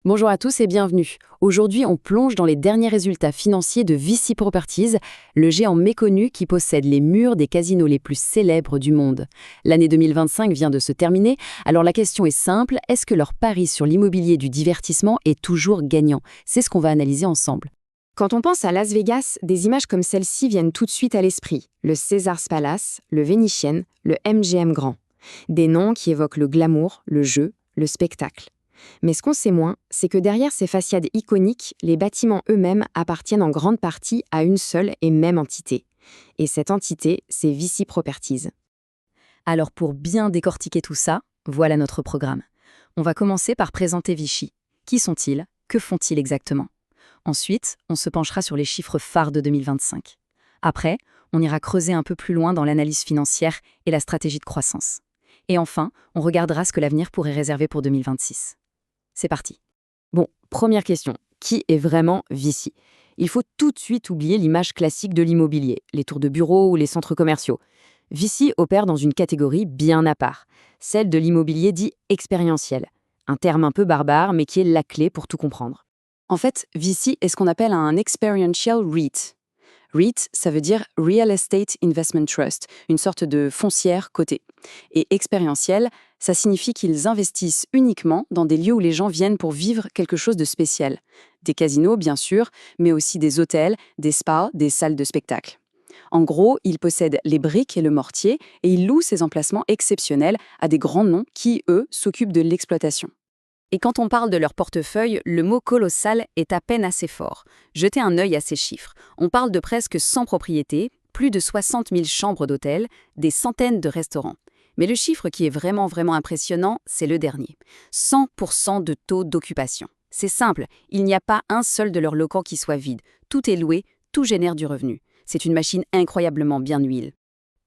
Bonjour à tous et bienvenue. Aujourd'hui, on plonge dans les derniers résultats financiers de Vici Properties, le géant méconnu qui possède les murs des casinos les plus célèbres du monde. L'année 2025 vient de se terminer, alors la question est simple, est-ce que leur pari sur l'immobilier du divertissement est toujours gagnant? C'est ce qu'on va analyser ensemble. Quand on pense à Las Vegas, des images comme celle-ci viennent tout de suite à l'esprit. Le Caesars Palace, le Venetian, le MGM Grand. Des noms qui évoquent le glamour, le jeu, le spectacle. Mais ce qu'on sait moins, c'est que derrière ces façades iconiques, les bâtiments eux-mêmes appartiennent en grande partie à une seule et même entité. Et cette entité, c'est Vici Properties. Alors pour bien décortiquer tout ça, voilà notre programme. On va commencer par présenter Vichy. Qui sont-ils? Que font-ils exactement? Ensuite, on se penchera sur les chiffres phares de 2025. Après, on ira creuser un peu plus loin dans l'analyse financière et la stratégie de croissance. Et enfin, on regardera ce que l'avenir pourrait réserver pour 2026. C'est parti. Bon, première question. Qui est vraiment Vici? Il faut tout de suite oublier l'image classique de l'immobilier, les tours de bureaux ou les centres commerciaux. Vici opère dans une catégorie bien à part, celle de l'immobilier dit expérientiel. Un terme un peu barbare, mais qui est la clé pour tout comprendre. En fait, Vici est ce qu'on appelle un experiential REIT. REIT, ça veut dire Real Estate Investment Trust, une sorte de foncière cotée. Et expérientiel, ça signifie qu'ils investissent uniquement dans des lieux où les gens viennent pour vivre quelque chose de spécial. Des casinos, bien sûr, mais aussi des hôtels, des spas, des salles de spectacle. En gros, ils possèdent les briques et le mortier et ils louent ces emplacements exceptionnels à des grands noms qui, eux, s'occupent de l'exploitation. Et quand on parle de leur portefeuille, le mot colossal est à peine assez fort. Jetez un œil à ces chiffres. On parle de presque 100 propriétés, plus de 60 000 chambres d'hôtel, des centaines de restaurants. Mais le chiffre qui est vraiment impressionnant, c'est le dernier. 100% de taux d'occupation. C'est simple, il n'y a pas un seul de leurs locaux qui soit vide. Tout est loué, tout génère du revenu. C'est une machine incroyablement bien huilée.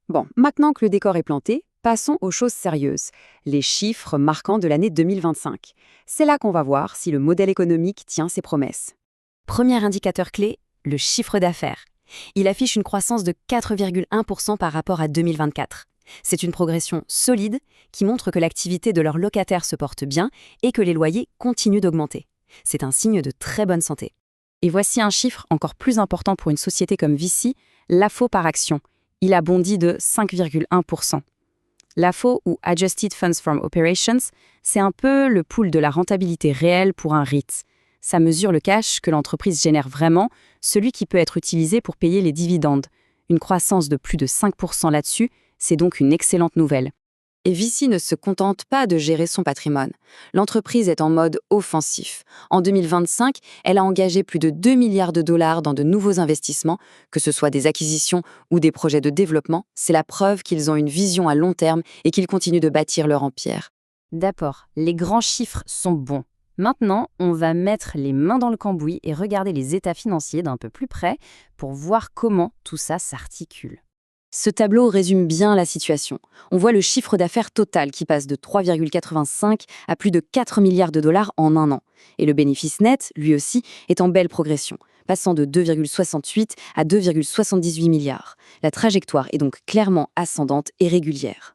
Bon, maintenant que le décor est planté, passons aux choses sérieuses, les chiffres marquants de l'année 2025. C'est là qu'on va voir si le modèle économique tient ses promesses. Premier indicateur clé, le chiffre d'affaires. Il affiche une croissance de 4,1% par rapport à 2024. C'est une progression solide qui montre que l'activité de leurs locataires se porte bien et que les loyers continuent d'augmenter. C'est un signe de très bonne santé. Et voici un chiffre encore plus important pour une société comme Vici, l'AFO par action. Il a bondi de 5,1%. L'AFO, ou Adjusted Funds from Operations, c'est un peu le pool de la rentabilité réelle pour un REIT. Ça mesure le cash que l'entreprise génère vraiment, celui qui peut être utilisé pour payer les dividendes. Une croissance de plus de 5% là-dessus, c'est donc une excellente nouvelle. Et Vici ne se contente pas de gérer son patrimoine. L'entreprise est en mode offensif. En 2025, elle a engagé plus de 2 milliards de dollars dans de nouveaux investissements, que ce soit des acquisitions ou des projets de développement. C'est la preuve qu'ils ont une vision à long terme et qu'ils continuent de bâtir leur empire. D'accord, les grands chiffres sont bons. Maintenant, on va mettre les mains dans le cambouis et regarder les états financiers d'un peu plus près pour voir comment tout ça s'articule. Ce tableau résume bien la situation. On voit le chiffre d'affaires total qui passe de 3,85 à plus de 4 milliards de dollars en un an. Et le bénéfice net, lui aussi, est en belle progression, passant de 2,68 à 2,78 milliards. La trajectoire est donc clairement ascendante et régulière.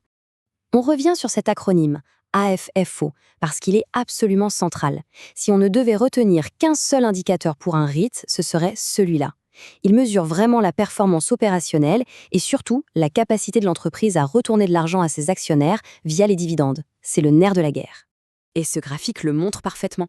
On revient sur cet acronyme, AFFO, parce qu'il est absolument central. Si on ne devait retenir qu'un seul indicateur pour un REIT, ce serait celui-là. Il mesure vraiment la performance opérationnelle et surtout la capacité de l'entreprise à retourner de l'argent à ses actionnaires via les dividendes. C'est le nerf de la guerre. Et ce graphique le montre parfaitement.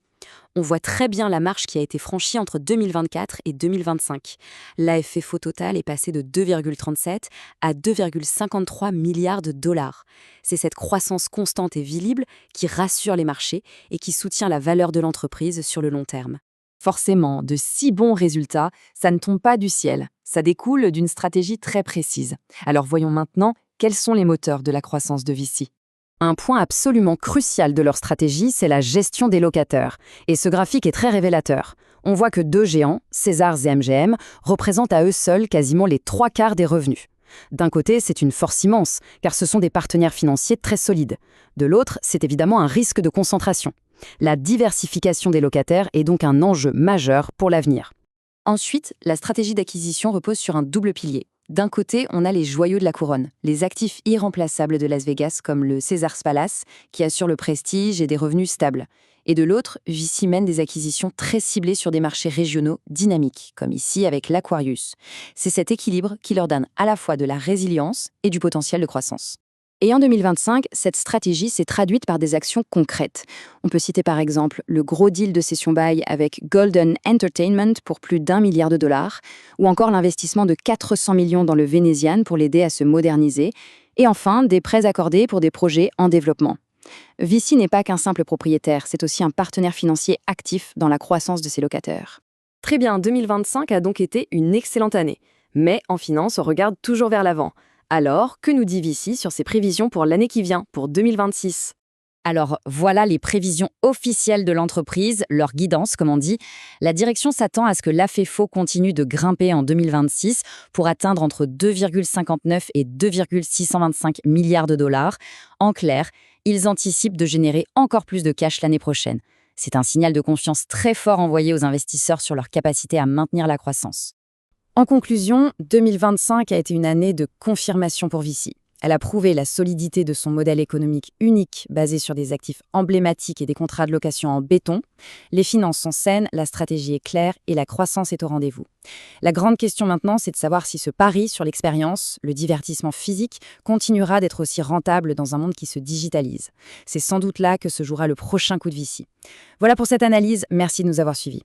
On voit très bien la marche qui a été franchie entre 2024 et 2025. L'AFFO total est passé de 2,37 à 2,53 milliards de dollars. C'est cette croissance constante et visible qui rassure les marchés et qui soutient la valeur de l'entreprise sur le long terme. Forcément, de si bons résultats, ça ne tombe pas du ciel. Ça découle d'une stratégie très précise. Alors voyons maintenant quels sont les moteurs de la croissance de Vici. Un point absolument crucial de leur stratégie, c'est la gestion des locataires. Et ce graphique est très révélateur. On voit que deux géants, Caesars et MGM, représentent à eux seuls quasiment les 3/4 des revenus. D'un côté, c'est une force immense, car ce sont des partenaires financiers très solides. De l'autre, c'est évidemment un risque de concentration. La diversification des locataires est donc un enjeu majeur pour l'avenir. Ensuite, la stratégie d'acquisition repose sur un double pilier. D'un côté, on a les joyaux de la couronne, les actifs irremplaçables de Las Vegas comme le Caesars Palace, qui assure le prestige et des revenus stables. Et de l'autre, VC mène des acquisitions très ciblées sur des marchés régionaux dynamiques, comme ici avec l'Aquarius. C'est cet équilibre qui leur donne à la fois de la résilience et du potentiel de croissance. Et en 2025, cette stratégie s'est traduite par des actions concrètes. On peut citer par exemple le gros deal de cession-bail avec Golden Entertainment pour plus d'1 milliard de dollars, ou encore l'investissement de 400 millions dans le Vénéziane pour l'aider à se moderniser, et enfin des prêts accordés pour des projets en développement. VC n'est pas qu'un simple propriétaire, c'est aussi un partenaire financier actif dans la croissance de ses locataires. Très bien, 2025 a donc été une excellente année. Mais en finance, on regarde toujours vers l'avant. Alors, que nous dit VC sur ses prévisions pour l'année qui vient, pour 2026 ? Alors voilà les prévisions officielles de l'entreprise, leur guidance comme on dit. La direction s'attend à ce que l'AFFO continue de grimper en 2026 pour atteindre entre 2,59 et 2,625 milliards de dollars. En clair, ils anticipent de générer encore plus de cash l'année prochaine. C'est un signal de confiance très fort envoyé aux investisseurs sur leur capacité à maintenir la croissance. En conclusion, 2025 a été une année de confirmation pour VC. Elle a prouvé la solidité de son modèle économique unique basé sur des actifs emblématiques et des contrats de location en béton. Les finances sont saines, la stratégie est claire et la croissance est au rendez-vous. La grande question maintenant, c'est de savoir si ce pari sur l'expérience, le divertissement physique, continuera d'être aussi rentable dans un monde qui se digitalise. C'est sans doute là que se jouera le prochain coup de VC. Voilà pour cette analyse, merci de nous avoir suivis.